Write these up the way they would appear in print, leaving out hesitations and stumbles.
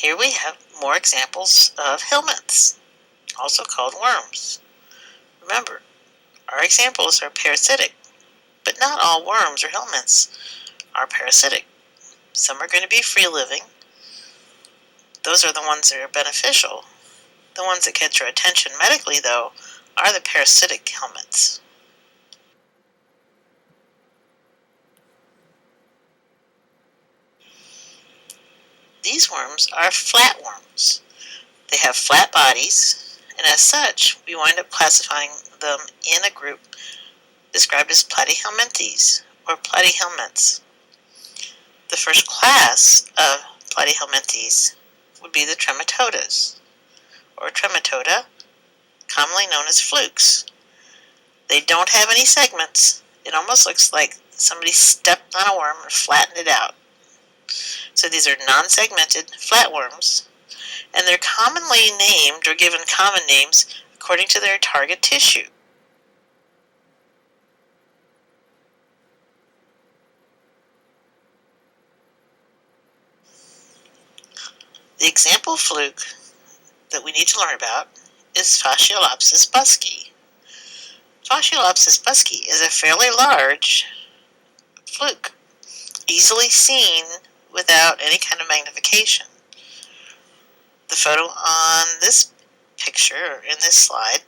Here we have more examples of helminths, also called worms. Remember, our examples are parasitic, but not all worms or helminths are parasitic. Some are going to be free-living. Those are the ones that are beneficial. The ones that catch our attention medically, though, are the parasitic helminths. These worms are flatworms. They have flat bodies, and as such, we wind up classifying them in a group described as Platyhelminths, or platyhelminths. The first class of Platyhelminths would be the trematodas, or trematoda, commonly known as flukes. They don't have any segments. It almost looks like somebody stepped on a worm and flattened it out. So these are non-segmented flatworms, and they're commonly named or given common names according to their target tissue. The example fluke that we need to learn about is Fasciolopsis buski. Fasciolopsis buski is a fairly large fluke, easily seen without any kind of magnification. The photo on this picture, or in this slide,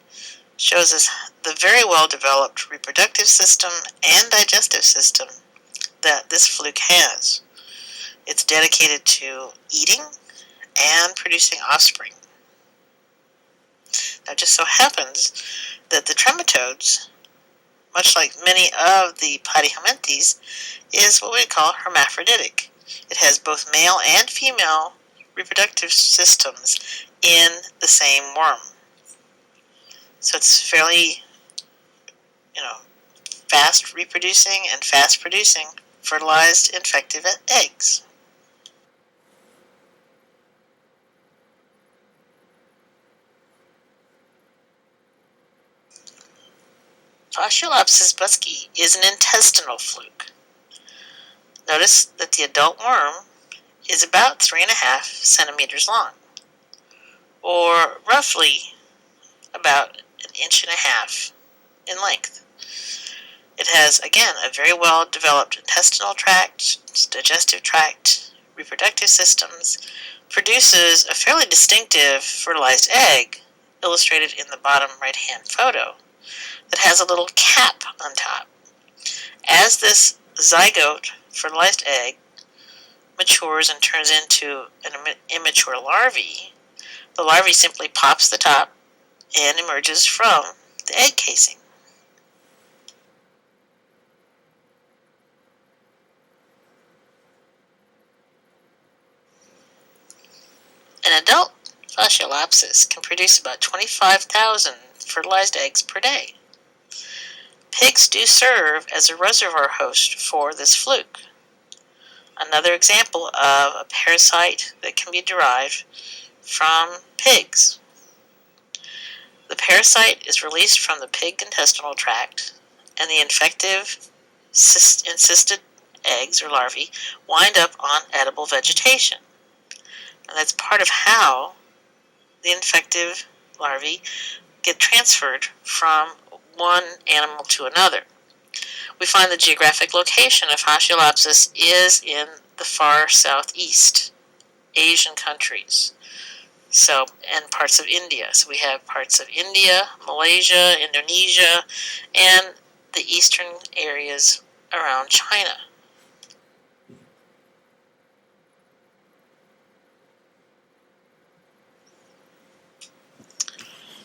shows us the very well-developed reproductive system and digestive system that this fluke has. It's dedicated to eating and producing offspring. Now, it just so happens that the trematodes, much like many of the platyhelminths, is what we call hermaphroditic. It has both male and female reproductive systems in the same worm. So it's fairly, fast reproducing and fast producing fertilized infective eggs. Fasciolopsis buski is an intestinal fluke. Notice that the adult worm is about 3.5 centimeters long, or roughly about 1.5 inches in length. It has, again, a very well-developed intestinal tract, digestive tract, reproductive systems, produces a fairly distinctive fertilized egg, illustrated in the bottom right-hand photo, that has a little cap on top. As this zygote fertilized egg matures and turns into an immature larvae, the larvae simply pops the top and emerges from the egg casing. An adult Fasciolopsis can produce about 25,000 fertilized eggs per day. Pigs do serve as a reservoir host for this fluke. Another example of a parasite that can be derived from pigs. The parasite is released from the pig intestinal tract, and the infective encysted eggs or larvae wind up on edible vegetation. And that's part of how the infective larvae get transferred from one animal to another. We find the geographic location of Fasciolopsis is in the far southeast Asian countries, and parts of India. So we have parts of India, Malaysia, Indonesia, and the eastern areas around China.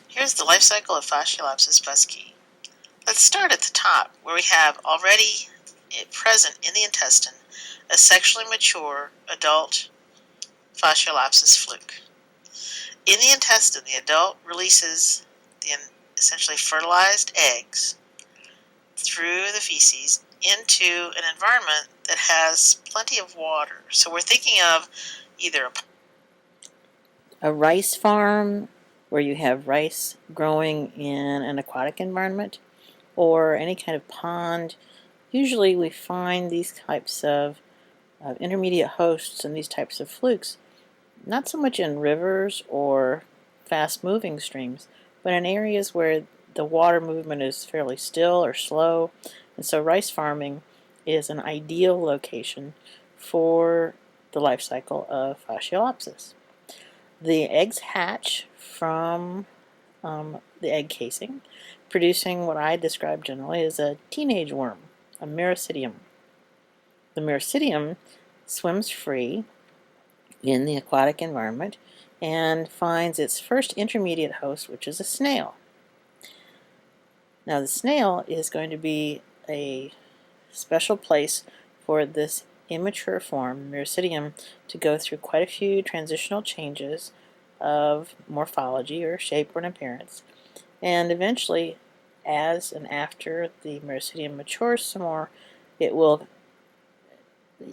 Here's the life cycle of Fasciolopsis buski. Let's start at the top, where we have already present in the intestine a sexually mature adult Fasciolopsis fluke. In the intestine, the adult releases the essentially fertilized eggs through the feces into an environment that has plenty of water. So we're thinking of either a rice farm where you have rice growing in an aquatic environment, or any kind of pond. Usually we find these types of intermediate hosts and these types of flukes not so much in rivers or fast-moving streams, but in areas where the water movement is fairly still or slow. And so rice farming is an ideal location for the life cycle of Fasciolopsis. The eggs hatch from the egg casing, producing what I describe generally as a teenage worm, a miracidium. The miracidium swims free in the aquatic environment and finds its first intermediate host, which is a snail. Now the snail is going to be a special place for this immature form, miracidium, to go through quite a few transitional changes of morphology or shape or appearance, and eventually, as and after the miracidium matures some more, it will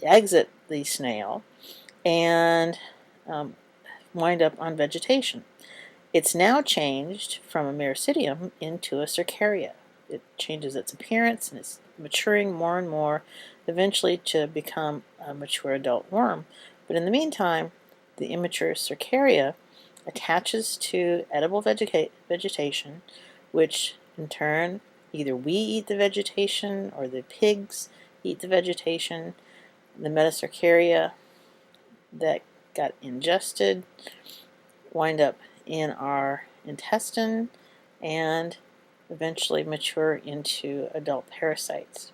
exit the snail and wind up on vegetation. It's now changed from a miracidium into a cercaria. It changes its appearance and it's maturing more and more, eventually to become a mature adult worm. But in the meantime, the immature cercaria attaches to edible vegetation, which in turn either we eat the vegetation or the pigs eat the vegetation. The metacercaria that got ingested wind up in our intestine and eventually mature into adult parasites.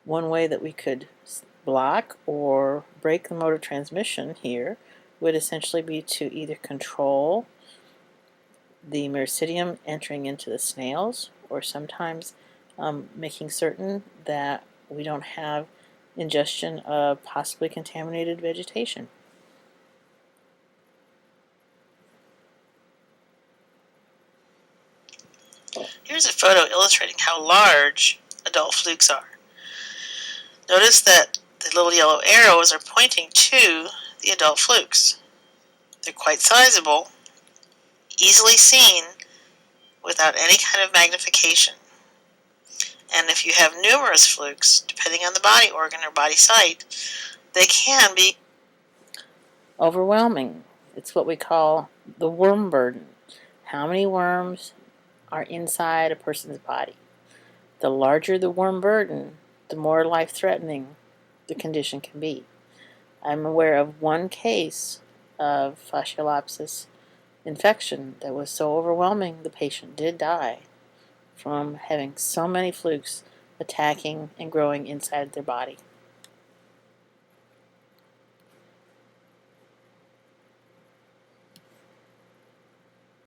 One way that we could block or break the mode of transmission here would essentially be to either control the miracidium entering into the snails, or sometimes making certain that we don't have ingestion of possibly contaminated vegetation. Here's a photo illustrating how large adult flukes are. Notice that the little yellow arrows are pointing to the adult flukes. They're quite sizable, easily seen without any kind of magnification. And if you have numerous flukes, depending on the body organ or body site, they can be overwhelming. It's what we call the worm burden. How many worms are inside a person's body? The larger the worm burden, the more life-threatening the condition can be. I'm aware of one case of Fasciolopsis infection that was so overwhelming the patient did die from having so many flukes attacking and growing inside their body.